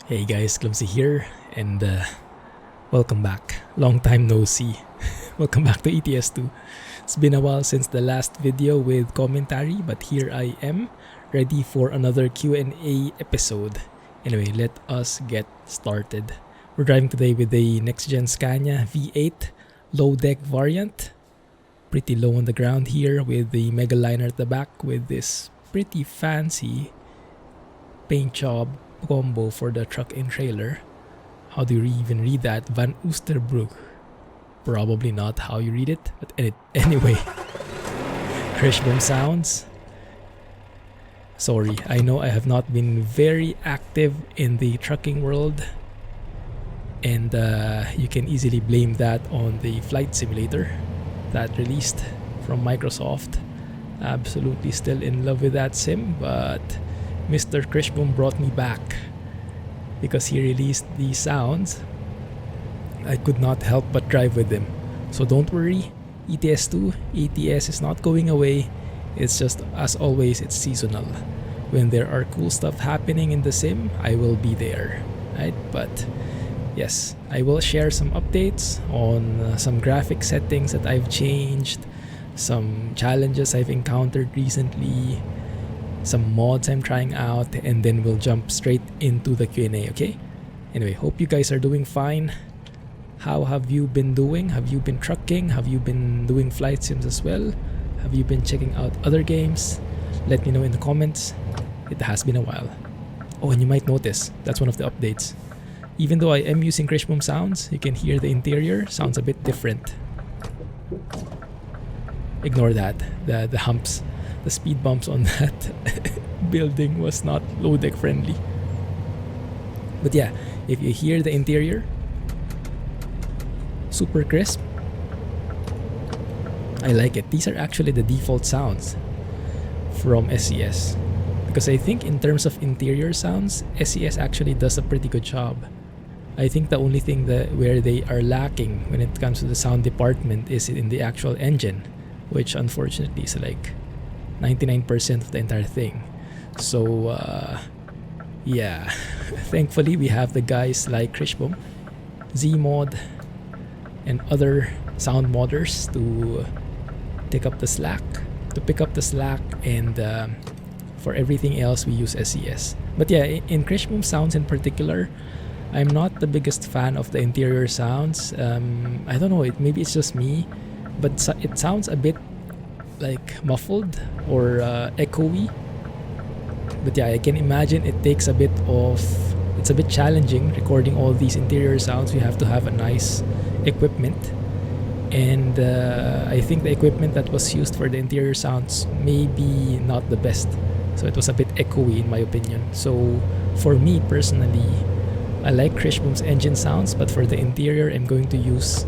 Hey guys, Clumsy here, and welcome back. Long time no see. Welcome back to ETS2. It's been a while since the last video with commentary, but here I am, ready for another Q&A episode. Anyway, let us get started. We're driving today with the NextGen Scania V8 low deck variant. Pretty low on the ground here with the MegaLiner at the back with this pretty fancy Paintjob combo for the truck and trailer. How do you even read that? Van Oostenbrugge. Probably not how you read it, but anyway. Kriechbaum sounds. Sorry, I know I have not been very active in the trucking world, and you can easily blame that on the flight simulator that released from Microsoft. Absolutely still in love with that sim, but Mr. Kriechbaum brought me back because he released these sounds. I could not help but drive with them. So don't worry, ETS2, ATS is not going away. It's just, as always, it's seasonal. When there are cool stuff happening in the sim, I will be there, right? But yes, I will share some updates on some graphic settings that I've changed, some challenges I've encountered recently, some mods I'm trying out, and then we'll jump straight into the Q&A, okay? Anyway, hope you guys are doing fine. How have you been doing? Have you been trucking? Have you been doing flight sims as well? Have you been checking out other games? Let me know in the comments. It has been a while. Oh, and you might notice, that's one of the updates. Even though I am using Kriechbaum sounds, you can hear the interior sounds a bit different. Ignore that, the humps. The speed bumps on that building was not low deck friendly. But yeah, if you hear the interior, super crisp. I like it. These are actually the default sounds from SCS. Because I think in terms of interior sounds, SCS actually does a pretty good job. I think the only thing where they are lacking when it comes to the sound department is in the actual engine, which unfortunately is like 99% of the entire thing. So yeah, thankfully we have the guys like Kriechbaum, Z-Mod, and other sound modders to pick up the slack. And for everything else we use SCS. But yeah, in Kriechbaum sounds in particular, I'm not the biggest fan of the interior sounds. I don't know, maybe it's just me, but it sounds a bit like muffled or echoey. But yeah, I can imagine it takes a bit of, it's a bit challenging recording all these interior sounds. You have to have a nice equipment, and I think the equipment that was used for the interior sounds may be not the best, so it was a bit echoey in my opinion. So for me personally, I like Kriechbaum's engine sounds, but for the interior I'm going to use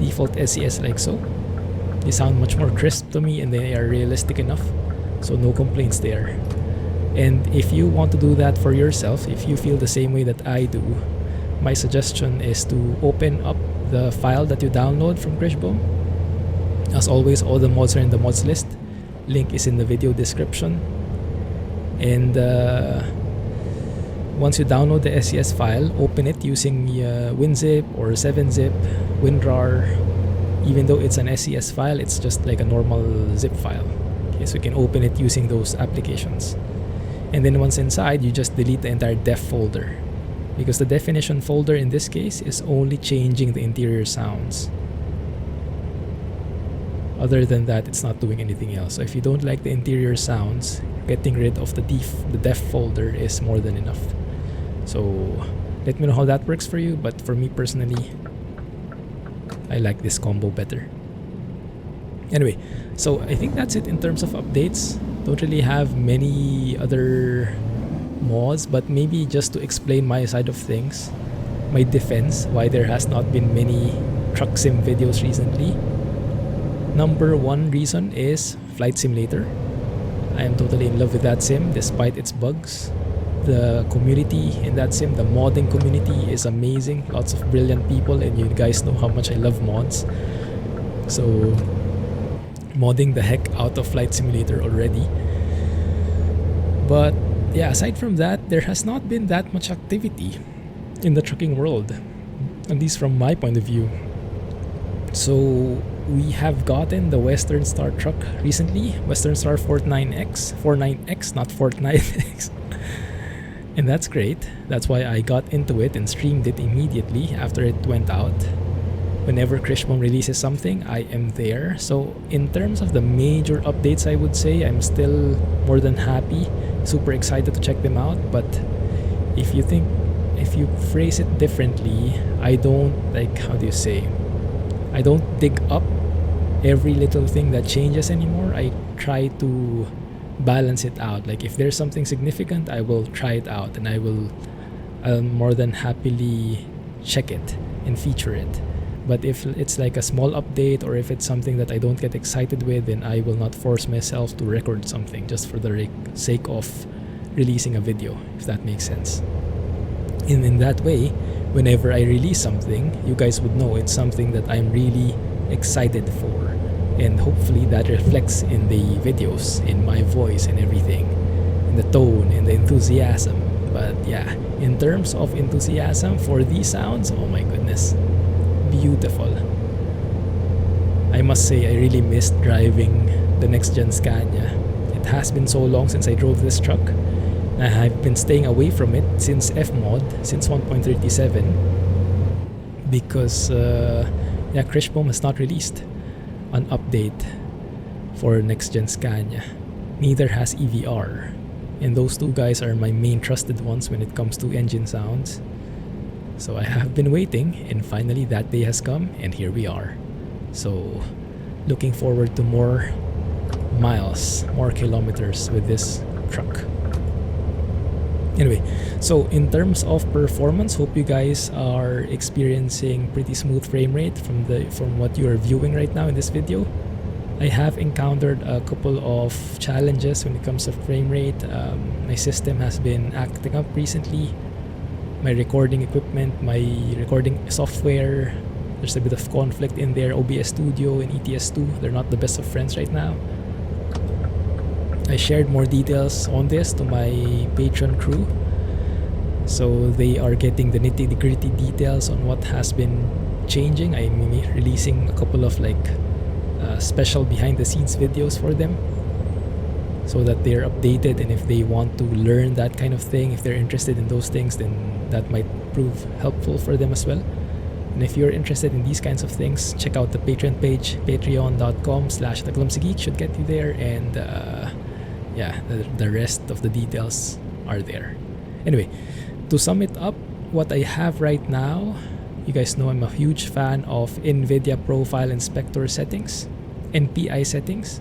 default SCS like so. They sound much more crisp to me and they are realistic enough, so no complaints there. And if you want to do that for yourself, if you feel the same way that I do, my suggestion is to open up the file that you download from Kriechbaum. As always, all the mods are in the mods list. Link is in the video description. And once you download the SCS file, open it using WinZip or 7-zip, WinRAR. Even though it's an SCS file, it's just like a normal zip file. Okay, so you can open it using those applications. And then once inside, you just delete the entire def folder, because the definition folder in this case is only changing the interior sounds. Other than that, it's not doing anything else. So if you don't like the interior sounds, getting rid of the def folder is more than enough. So let me know how that works for you, but for me personally, I like this combo better. Anyway, so I think that's it in terms of updates. Don't really have many other mods, but maybe just to explain my side of things, my defense, why there has not been many truck sim videos recently. Number one reason is Flight Simulator. I am totally in love with that sim despite its bugs. The community in that sim, the modding community, is amazing. Lots of brilliant people, and you guys know how much I love mods. So modding the heck out of Flight Simulator already. But yeah, aside from that, there has not been that much activity in the trucking world, at least from my point of view. So we have gotten the Western Star truck recently, Western Star 49X, not Fortnite and that's great. That's why I got into it and streamed it immediately after it went out. Whenever Kriechbaum releases something, I am there. So in terms of the major updates, I would say I'm still more than happy, super excited to check them out. But if you phrase it differently, I don't, like, how do you say, I don't dig up every little thing that changes anymore. I try to balance it out. Like if there's something significant, I will try it out, and I'll more than happily check it and feature it. But if it's like a small update, or if it's something that I don't get excited with, then I will not force myself to record something just for the sake of releasing a video, if that makes sense. And in that way, whenever I release something, you guys would know it's something that I'm really excited for. And hopefully that reflects in the videos, in my voice and everything, in the tone and the enthusiasm. But yeah, in terms of enthusiasm for these sounds, oh my goodness, beautiful. I must say I really missed driving the NextGen Scania. It has been so long since I drove this truck. I've been staying away from it since Fmod, since 1.37, because Kriechbaum has not released an update for NextGen Scania. Neither has EVR, and those two guys are my main trusted ones when it comes to engine sounds. So I have been waiting, and finally that day has come, and here we are. So looking forward to more miles, more kilometers with this truck. Anyway, so in terms of performance, hope you guys are experiencing pretty smooth frame rate from what you are viewing right now in this video. I have encountered a couple of challenges when it comes to frame rate. My system has been acting up recently. My recording equipment, my recording software, there's a bit of conflict in there. OBS Studio and ETS2, they're not the best of friends right now. I shared more details on this to my Patreon crew, so they are getting the nitty-gritty details on what has been changing. I'm releasing a couple of special behind-the-scenes videos for them, so that they're updated, and if they want to learn that kind of thing, if they're interested in those things, then that might prove helpful for them as well. And if you're interested in these kinds of things, check out the Patreon page. Patreon.com/theclumsygeek should get you there, and the rest of the details are there. Anyway, to sum it up, what I have right now, you guys know I'm a huge fan of NVIDIA Profile Inspector settings, NPI settings.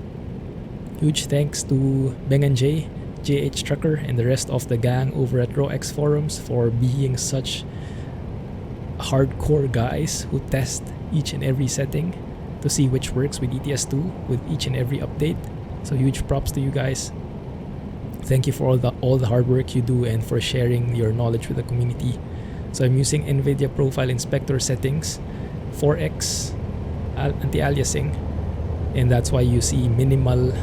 Huge thanks to Beng and Jay, GerScaniaTrucker, and the rest of the gang over at RoX forums for being such hardcore guys who test each and every setting to see which works with ETS2 with each and every update. So huge props to you guys. Thank you for all the hard work you do and for sharing your knowledge with the community. So I'm using NVIDIA Profile Inspector settings, 4x anti-aliasing, and that's why you see minimal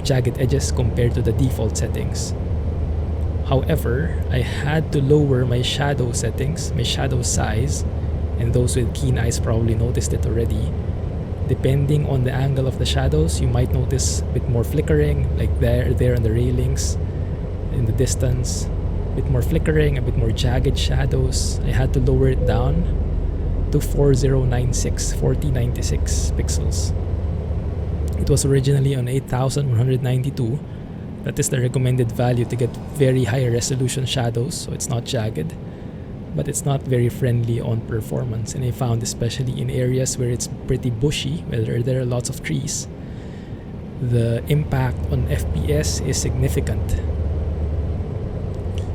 jagged edges compared to the default settings. However, I had to lower my shadow settings, my shadow size, and those with keen eyes probably noticed it already. Depending on the angle of the shadows, you might notice a bit more flickering, like there on the railings, in the distance. A bit more flickering, a bit more jagged shadows. I had to lower it down to 4096 pixels. It was originally on 8192. That is the recommended value to get very high resolution shadows, so it's not jagged. But it's not very friendly on performance, and I found especially in areas where it's pretty bushy, where there are lots of trees, the impact on FPS is significant.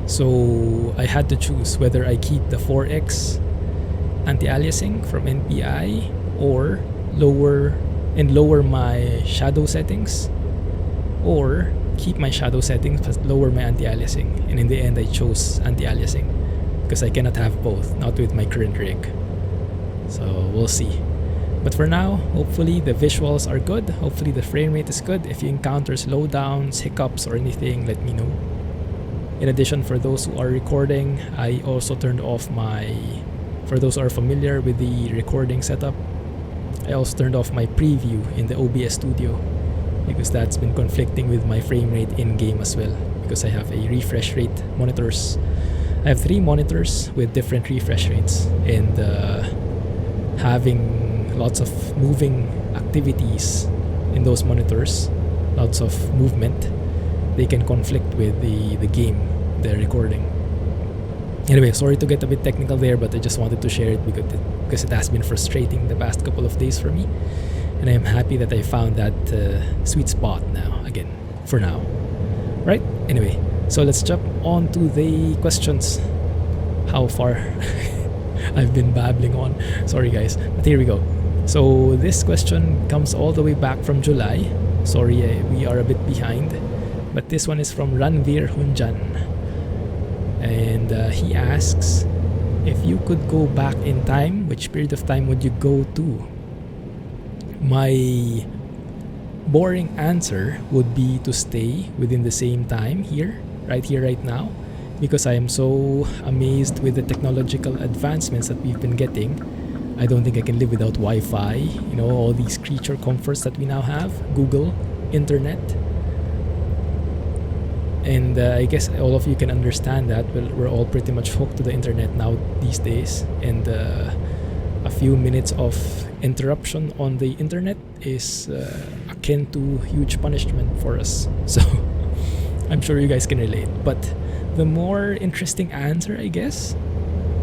So I had to choose whether I keep the 4x anti-aliasing from NPI or lower my shadow settings, or keep my shadow settings but lower my anti-aliasing. And in the end I chose anti-aliasing because I cannot have both, not with my current rig. So we'll see. But for now, hopefully the visuals are good, hopefully the frame rate is good. If you encounter slowdowns, hiccups or anything, let me know. In addition, for those who are recording, I also turned off for those who are familiar with the recording setup, I also turned off my preview in the OBS studio because that's been conflicting with my frame rate in-game as well, because I have a refresh rate monitors. I have 3 monitors with different refresh rates, and having lots of moving activities in those monitors, lots of movement, they can conflict with the game, the recording. Anyway, sorry to get a bit technical there, but I just wanted to share it because it has been frustrating the past couple of days for me, and I am happy that I found that sweet spot now, again, for now. Right? Anyway, so let's jump on to the questions. How far I've been babbling on. Sorry guys, but here we go. So this question comes all the way back from July. Sorry, we are a bit behind. But this one is from Ranvir Hunjan. And he asks, if you could go back in time, which period of time would you go to? My boring answer would be to stay within the same time here, right now, because I am so amazed with the technological advancements that we've been getting. I don't think I can live without Wi-Fi, you know, all these creature comforts that we now have, Google, internet. And I guess all of you can understand that we're all pretty much hooked to the internet now these days, and a few minutes of interruption on the internet is akin to huge punishment for us. So I'm sure you guys can relate. But the more interesting answer, I guess,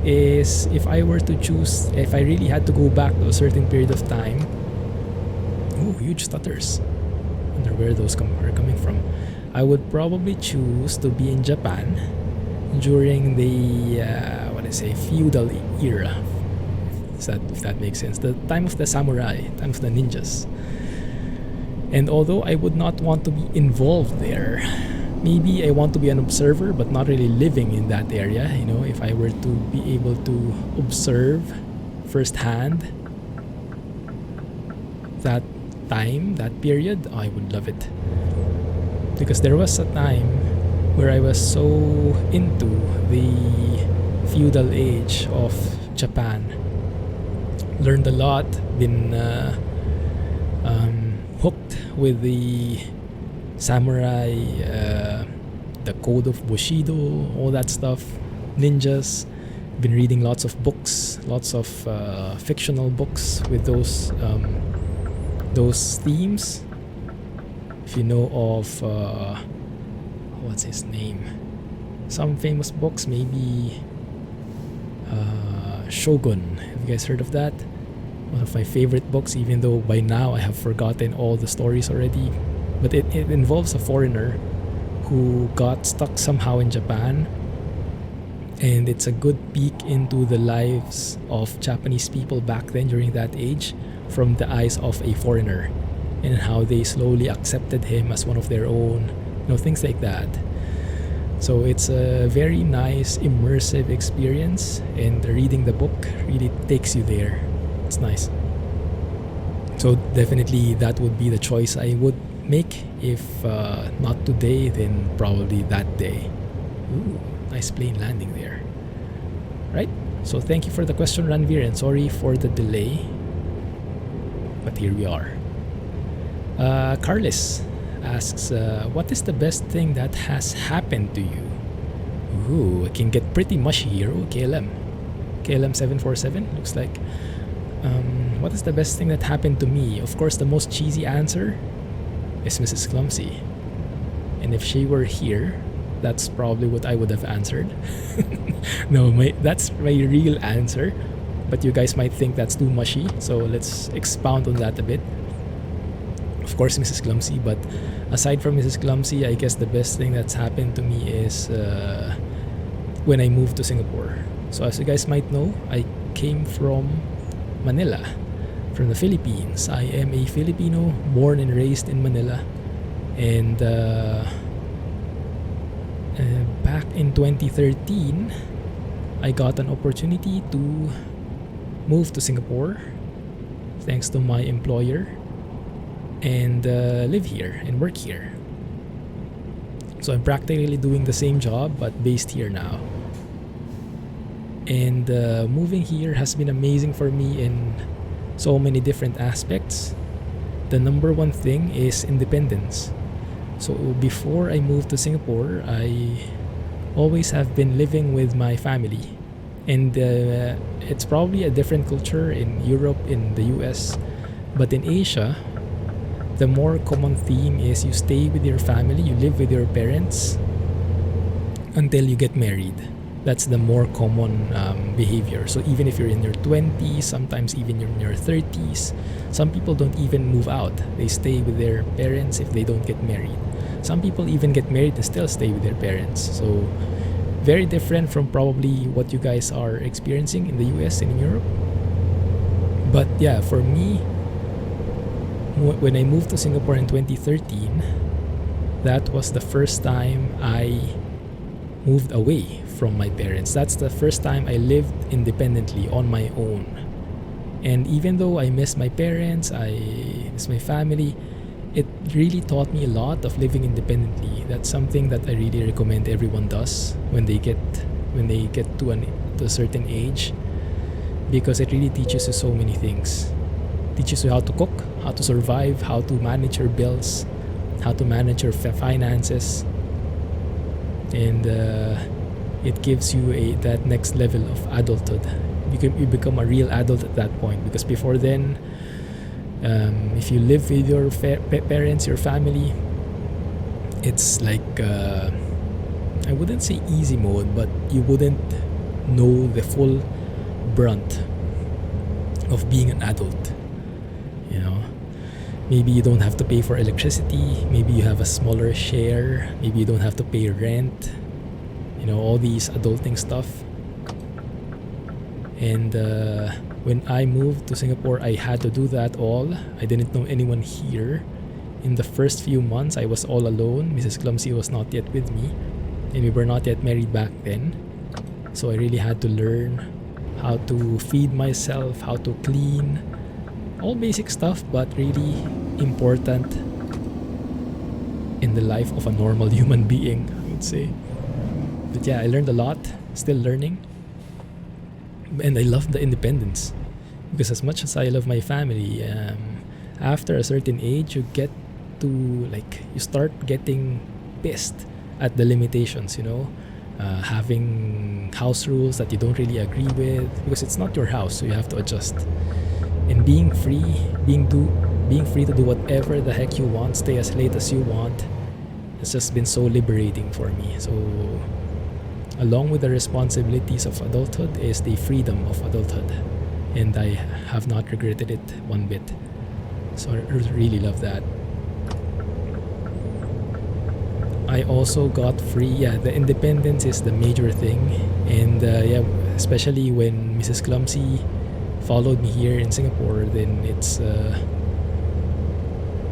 is if I were to choose, if I really had to go back to a certain period of time. Oh, huge stutters. I wonder where those are coming from. I would probably choose to be in Japan during the feudal era, if that makes sense. The time of the samurai, time of the ninjas. And although I would not want to be involved there, maybe I want to be an observer, but not really living in that area. You know, if I were to be able to observe firsthand that time, that period, I would love it. Because there was a time where I was so into the feudal age of Japan. Learned a lot, been hooked with the samurai, the code of Bushido, all that stuff, ninjas. Been reading lots of books, lots of fictional books with those themes. If you know of what's his name, some famous books, maybe Shogun. Have you guys heard of that? One of my favorite books, even though by now I have forgotten all the stories already. But it involves a foreigner who got stuck somehow in Japan, and it's a good peek into the lives of Japanese people back then during that age from the eyes of a foreigner, and how they slowly accepted him as one of their own, you know, things like that. So it's a very nice immersive experience, and reading the book really takes you there. It's nice. So definitely that would be the choice I would make. If not today, then probably that day. Ooh, nice plane landing there. Right? So thank you for the question, Ranvir, and sorry for the delay. But here we are. Karlis asks, what is the best thing that has happened to you? Ooh, it can get pretty mushy here. Oh, KLM 747 looks like. What is the best thing that happened to me? Of course, the most cheesy answer is Mrs. Clumsy. And if she were here, that's probably what I would have answered. No, that's my real answer. But you guys might think that's too mushy, so let's expound on that a bit. Of course, Mrs. Clumsy, but aside from Mrs. Clumsy, I guess the best thing that's happened to me is when I moved to Singapore. So as you guys might know, I came from Manila, from the Philippines. I am a Filipino, born and raised in Manila. And back in 2013, I got an opportunity to move to Singapore, thanks to my employer, and live here and work here. So I'm practically doing the same job but based here now. And moving here has been amazing for me in so many different aspects. The number one thing is independence. So before I moved to Singapore, I always have been living with my family. And it's probably a different culture in Europe, in the US. But in Asia, the more common theme is you stay with your family, you live with your parents until you get married. That's the more common behavior. So even if you're in your 20s, sometimes even in your 30s, some people don't even move out. They stay with their parents if they don't get married. Some people even get married and still stay with their parents. So very different from probably what you guys are experiencing in the US and in Europe. But yeah, for me, when I moved to Singapore in 2013, that was the first time I moved away from my parents. That's the first time I lived independently on my own. And even though I miss my parents, I miss my family, it really taught me a lot of living independently. That's something that I really recommend everyone does when they get to a certain age, because it really teaches you so many things. It teaches you how to cook, how to survive, how to manage your bills, how to manage your finances, and it gives you that next level of adulthood. You become a real adult at that point, because before then, if you live with your parents, your family, it's like I wouldn't say easy mode, but you wouldn't know the full brunt of being an adult. You know, maybe you don't have to pay for electricity, maybe you have a smaller share, maybe you don't have to pay rent, you know, all these adulting stuff. And when I moved to Singapore, I had to do that all. I didn't know anyone here. In the first few months, I was all alone. Mrs. Clumsy was not yet with me, and we were not yet married back then. So I really had to learn how to feed myself, how to clean, all basic stuff, but really important in the life of a normal human being, I would say. But yeah, I learned a lot, still learning. And I love the independence, because as much as I love my family, after a certain age, you get to, like, you start getting pissed at the limitations, you know, having house rules that you don't really agree with, because it's not your house, so you have to adjust. And being free to do whatever the heck you want, stay as late as you want, it's just been so liberating for me. So along with the responsibilities of adulthood is the freedom of adulthood, and I have not regretted it one bit. So I really love that. I also got free. Yeah, the independence is the major thing, and yeah, especially when Mrs. Clumsy followed me here in Singapore, then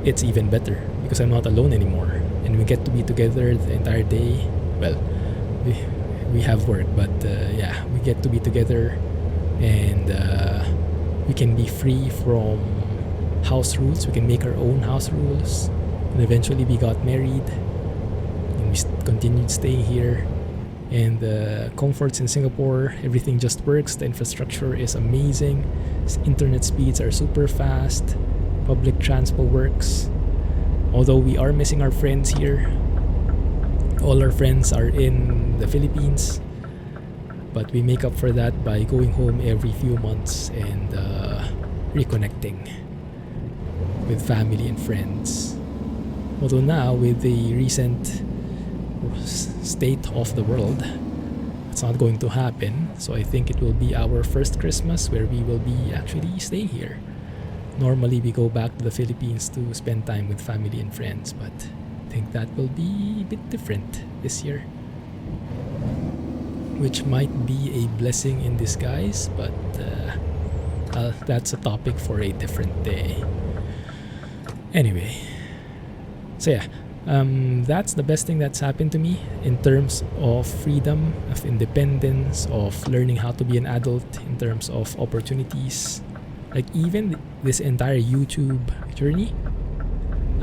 it's even better, because I'm not alone anymore, and we get to be together the entire day. Well, we have work, but yeah, we get to be together, and we can be free from house rules. We can make our own house rules, and eventually we got married, and we continued staying here. And the comforts in Singapore, everything just works. The infrastructure is amazing. Internet speeds are super fast. Public transport works. Although we are missing our friends here, all our friends are in the Philippines, but we make up for that by going home every few months and reconnecting with family and friends. Although now, with the recent state of the world, it's not going to happen. So I think it will be our first Christmas where we will be actually staying here. Normally we go back to the Philippines to spend time with family and friends, but I think that will be a bit different this year, which might be a blessing in disguise, but that's a topic for a different day. Anyway, so yeah, that's the best thing that's happened to me in terms of freedom, of independence, of learning how to be an adult, in terms of opportunities. Like, even this entire YouTube journey,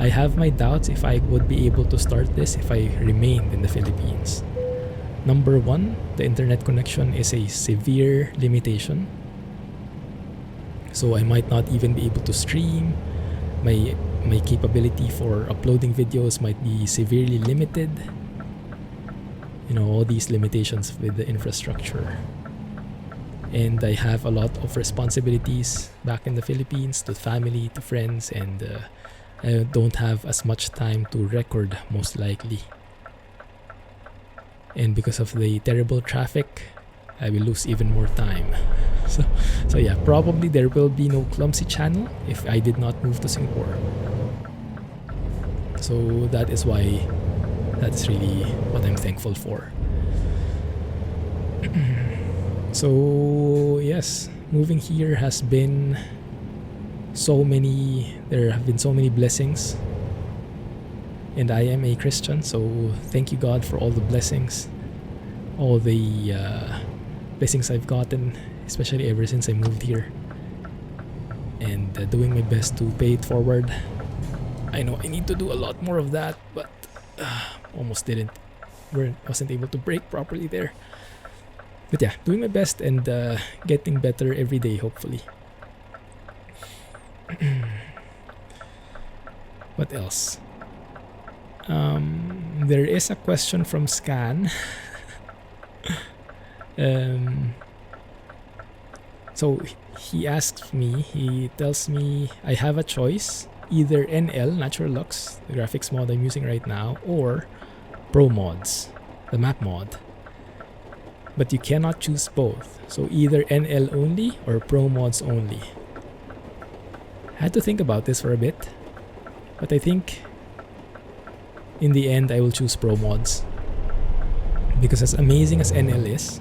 I have my doubts if I would be able to start this if I remained in the Philippines. Number one, the internet connection is a severe limitation. So I might not even be able to stream. My capability for uploading videos might be severely limited. You know, all these limitations with the infrastructure. And I have a lot of responsibilities back in the Philippines, to family, to friends, and I don't have as much time to record, most likely. And because of the terrible traffic, I will lose even more time. So yeah, probably there will be no Clumsy channel if I did not move to Singapore. So that is why, that's really what I'm thankful for. So yes, moving here has been there have been so many blessings. And I am a Christian, so thank you God for all the blessings, all the blessings I've gotten, especially ever since I moved here, and doing my best to pay it forward. I know I need to do a lot more of that, but almost didn't. Wasn't able to brake properly there. But yeah, doing my best and getting better every day, hopefully. What else? There is a question from Scan. So he asks me, he tells me I have a choice, either NL, Naturalux, the graphics mod I'm using right now, or ProMods, the map mod. But you cannot choose both, so either NL only or ProMods only. I had to think about this for a bit, but I think in the end I will choose ProMods. Because as amazing as NL is,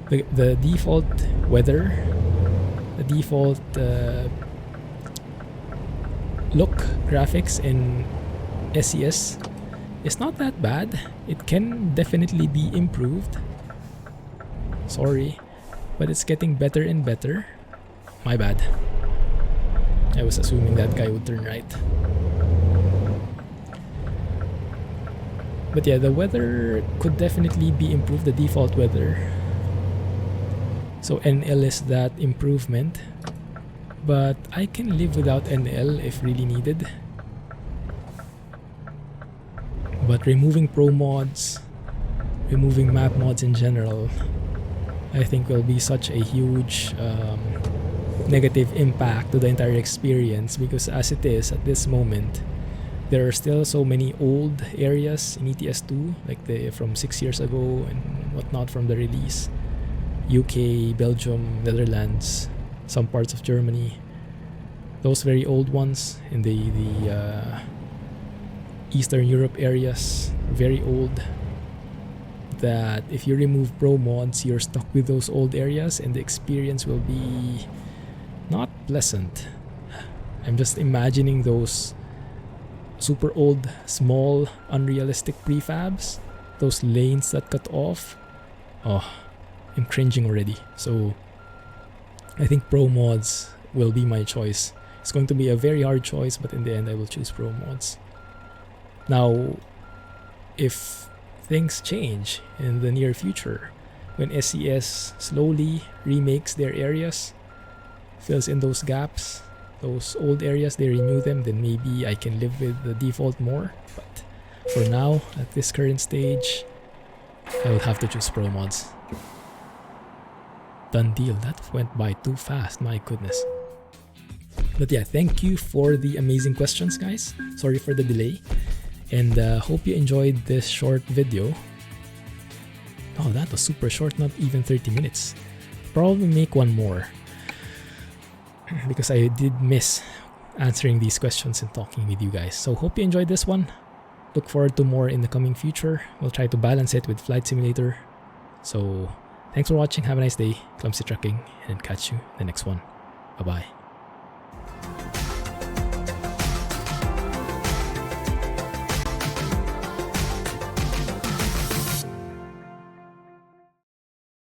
the default weather, the default look graphics in SES is not that bad. It can definitely be improved. Sorry, but it's getting better and better. My bad. I was assuming that guy would turn right. But yeah, the weather could definitely be improved, the default weather. So NL is that improvement. But I can live without NL if really needed. But removing Pro mods, removing map mods in general, I think will be such a huge negative impact to the entire experience, because as it is at this moment, there are still so many old areas in ETS2, like from 6 years ago and whatnot from the release. UK, Belgium, Netherlands, some parts of Germany. Those very old ones in the Eastern Europe areas, very old, that if you remove Pro mods, you're stuck with those old areas and the experience will be not pleasant. I'm just imagining those super old, small, unrealistic prefabs, those lanes that cut off. Oh, I'm cringing already. So I think Pro mods will be my choice. It's going to be a very hard choice, but in the end I will choose Pro mods. Now, if things change in the near future, when SES slowly remakes their areas, fills in those gaps, those old areas, they renew them, then maybe I can live with the default more. But for now, at this current stage, I will have to choose Pro mods. Done deal. That went by too fast, my goodness. But yeah, thank you for the amazing questions, guys. Sorry for the delay. And hope you enjoyed this short video. Oh, that was super short, not even 30 minutes. Probably make one more, because I did miss answering these questions and talking with you guys. So hope you enjoyed this one. Look forward to more in the coming future. We'll try to balance it with Flight Simulator. So thanks for watching. Have a nice day. Clumsy Trucking, and catch you in the next one. Bye-bye.